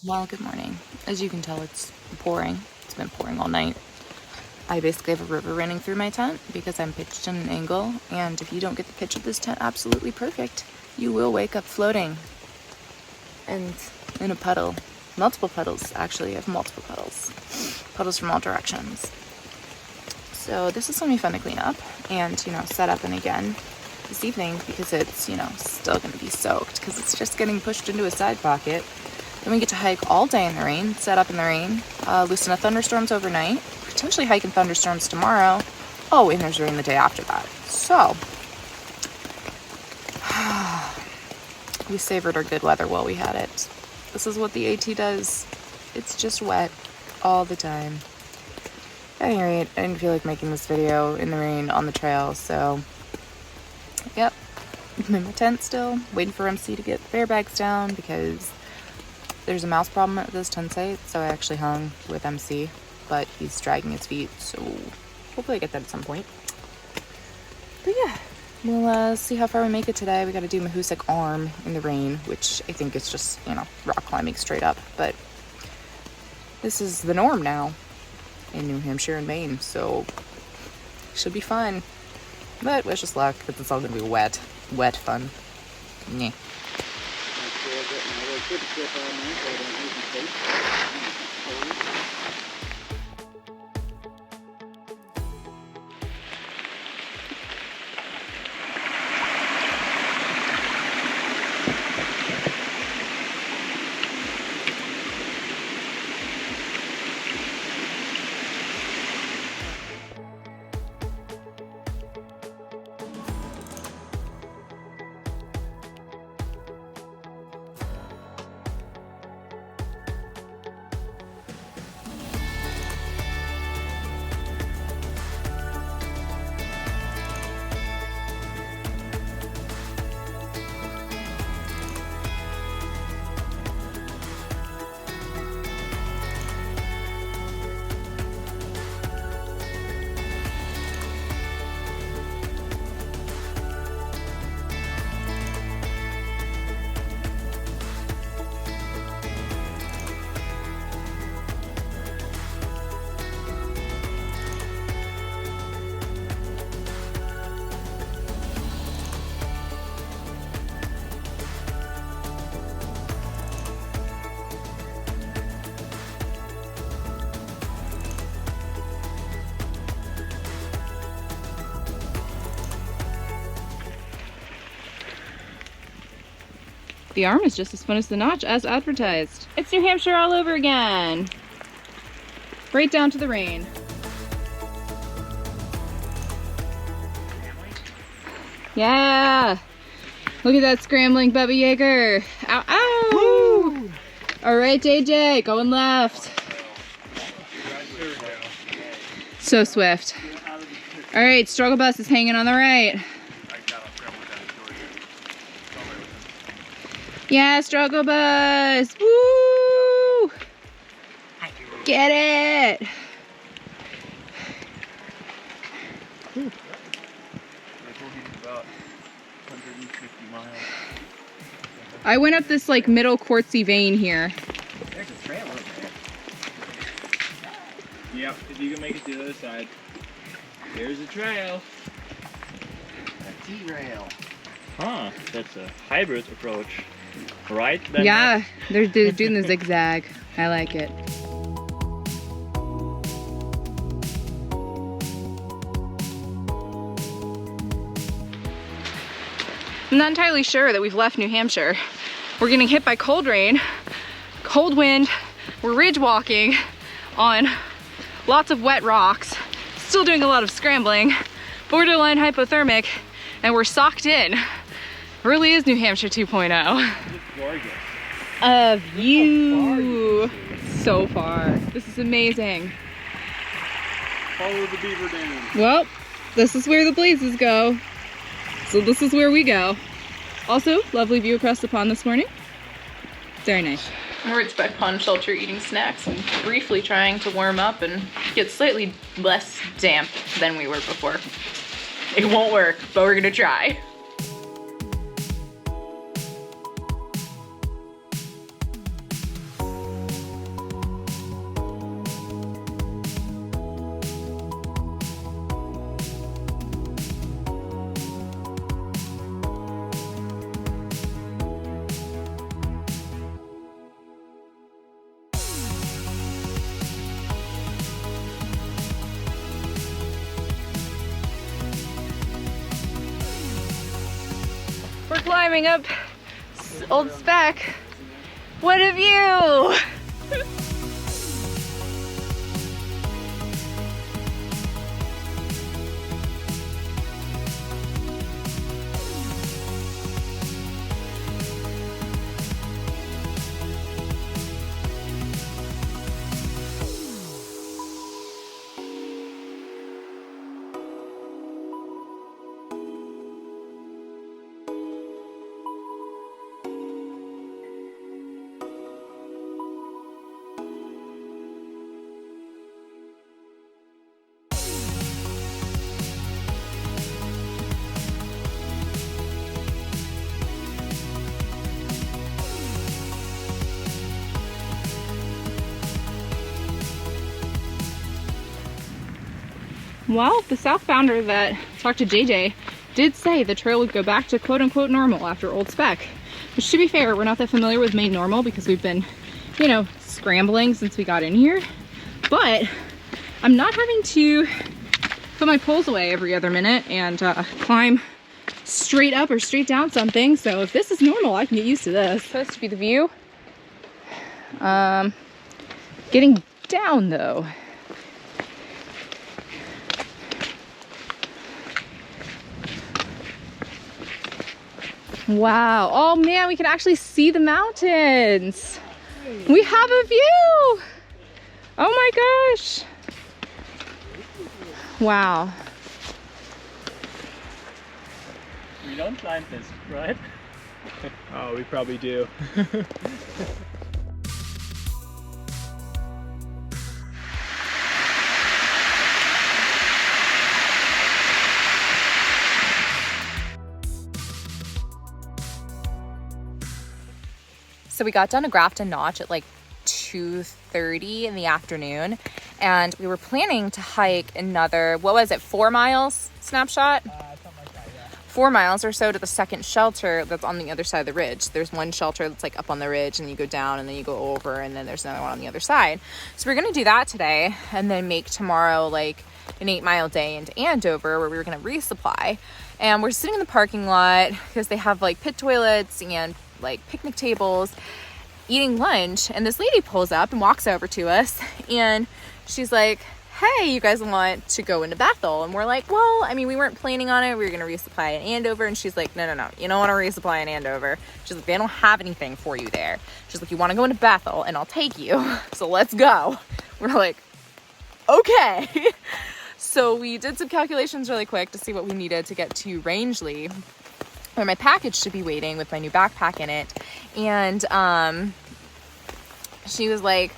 Well, good morning. As you can tell, it's pouring. It's been pouring all night. I basically have a river running through my tent because I'm pitched in an angle, and if you don't get the pitch of this tent absolutely perfect, you will wake up floating and in a puddle. Multiple puddles, actually. I have multiple puddles. Puddles from all directions. So this is going to be fun to clean up and, set up and again this evening because it's, still going to be soaked because it's just getting pushed into a side pocket. Then we get to hike all day in the rain, set up in the rain, listen to thunderstorms overnight, potentially hike in thunderstorms tomorrow. Oh, and there's rain the day after that. So, we savored our good weather while we had it. This is what the AT does. It's just wet all the time. At any rate, I didn't feel like making this video in the rain on the trail, so, yep. I'm in my tent still, waiting for MC to get bear bags down because there's a mouse problem at this tent site, so I actually hung with MC, but he's dragging his feet, so hopefully I get that at some point. But yeah, we'll see how far we make it today. We gotta do Mahoosuc Arm in the rain, which I think is just, rock climbing straight up, but this is the norm now in New Hampshire and Maine, so should be fun. But wish us luck, because it's all gonna be wet fun. Yeah. The arm is just as fun as the notch as advertised. It's New Hampshire all over again. Right down to the rain. Yeah! Look at that scrambling Bubba Yeager. Ow, ow! Woo! All right, JJ, going left. So swift. All right, struggle bus is hanging on the right. Yeah, struggle bus. Woo! Get it. I went up this like middle quartzy vein here. There's a trail over there. Yep, if you can make it to the other side. There's a trail. A T-rail. Huh, that's a hybrid approach. Right? Then Yeah, they're doing the zigzag. I like it. I'm not entirely sure that we've left New Hampshire. We're getting hit by cold rain, cold wind, we're ridge walking on lots of wet rocks, still doing a lot of scrambling, borderline hypothermic, and we're socked in. It really is New Hampshire 2.0. It's gorgeous. A view so far. This is amazing. Follow the beaver down. Well, this is where the blazes go. So this is where we go. Also, lovely view across the pond this morning. Very nice. We're at Spec Pond Shelter eating snacks and briefly trying to warm up and get slightly less damp than we were before. It won't work, but we're gonna try. climbing up Old Spec. What a view! Well, the southbounder that talked to JJ did say the trail would go back to quote-unquote normal after Old Spec. Which, to be fair, we're not that familiar with Maine normal because we've been, you know, scrambling since we got in here. But I'm not having to put my poles away every other minute and climb straight up or straight down something. So if this is normal, I can get used to this. Supposed to be the view. Getting down though. Wow. Oh man, we can actually see the mountains. We have a view. Oh my gosh. Wow. We don't climb this, right? Oh, we probably do. So we got done to Grafton Notch at like 2:30 in the afternoon, and we were planning to hike another, what was it, 4 miles, Snapshot? Something like that, yeah. 4 miles or so to the second shelter that's on the other side of the ridge. There's one shelter that's like up on the ridge, and you go down and then you go over, and then there's another one on the other side. So we're gonna do that today and then make tomorrow like an 8-mile day into Andover where we were gonna resupply. And we're sitting in the parking lot because they have like pit toilets and like picnic tables, eating lunch, and this lady pulls up and walks over to us, and she's like, hey, you guys want to go into Bethel? And we're like, well, I mean, we weren't planning on it. We were going to resupply in Andover. And she's like, no, you don't want to resupply in Andover. She's like, they don't have anything for you there. She's like, you want to go into Bethel and I'll take you. So let's go. We're like, okay. So we did some calculations really quick to see what we needed to get to Rangeley, where my package should be waiting with my new backpack in it. And she was like,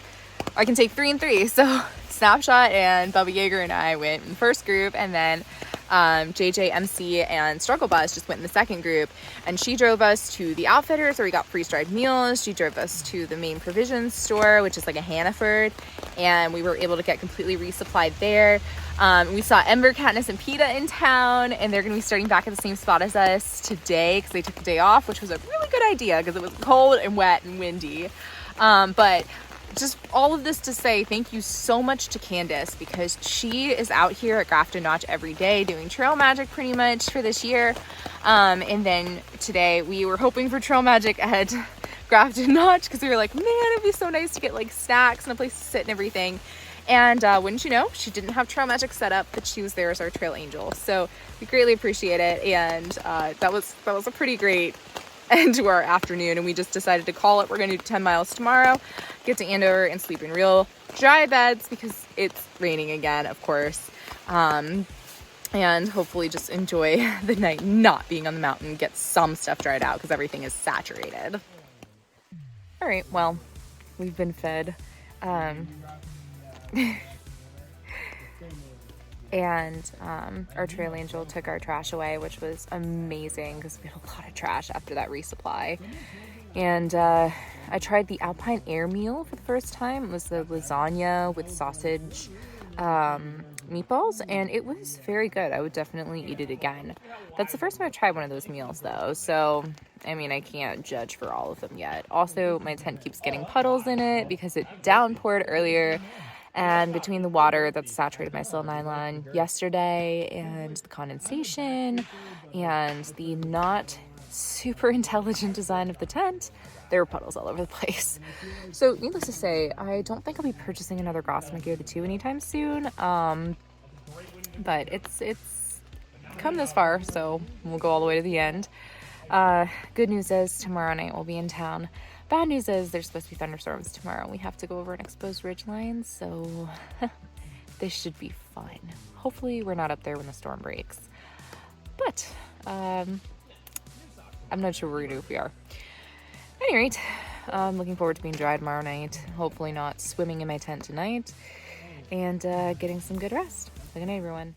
I can take 3 and 3. So Snapshot and Bubba Yeager and I went in the first group, and then JJ, MC, and Struggle Bus just went in the second group. And she drove us to the Outfitters where we got freeze-dried meals. She drove us to the main provisions store, which is like a Hannaford, and we were able to get completely resupplied there. We saw Ember, Candice, and PETA in town, and they're going to be starting back at the same spot as us today because they took the day off, which was a really good idea because it was cold and wet and windy. But just all of this to say thank you so much to Candice, because she is out here at Grafton Notch every day doing trail magic pretty much for this year. And then today we were hoping for trail magic at Grafton Notch because we were like, man, it'd be so nice to get like snacks and a place to sit and everything. And wouldn't you know, she didn't have trail magic set up, but she was there as our trail angel. So we greatly appreciate it. And that was a pretty great end to our afternoon, and we just decided to call it. We're going to do 10 miles tomorrow, get to Andover and sleep in real dry beds because it's raining again, of course. And hopefully just enjoy the night not being on the mountain, get some stuff dried out because everything is saturated. All right, well, we've been fed. And our trail angel took our trash away, which was amazing because we had a lot of trash after that resupply. And I tried the Alpine Air meal for the first time. It was the lasagna with sausage meatballs, and it was very good. I would definitely eat it again. That's the first time I've tried one of those meals though, so I mean, I can't judge for all of them yet. Also, my tent keeps getting puddles in it because it downpoured earlier. And between the water that's saturated my sil nylon yesterday and the condensation and the not super intelligent design of the tent, there were puddles all over the place. So needless to say, I don't think I'll be purchasing another Grafton Gear the 2 anytime soon. But it's come this far, so we'll go all the way to the end. Good news is tomorrow night we'll be in town. Bad news is there's supposed to be thunderstorms tomorrow. We have to go over an exposed ridge line, so this should be fine. Hopefully we're not up there when the storm breaks. But I'm not sure what we're gonna do if we are. At any rate, I'm looking forward to being dry tomorrow night. Hopefully not swimming in my tent tonight. And getting some good rest. Good night, everyone.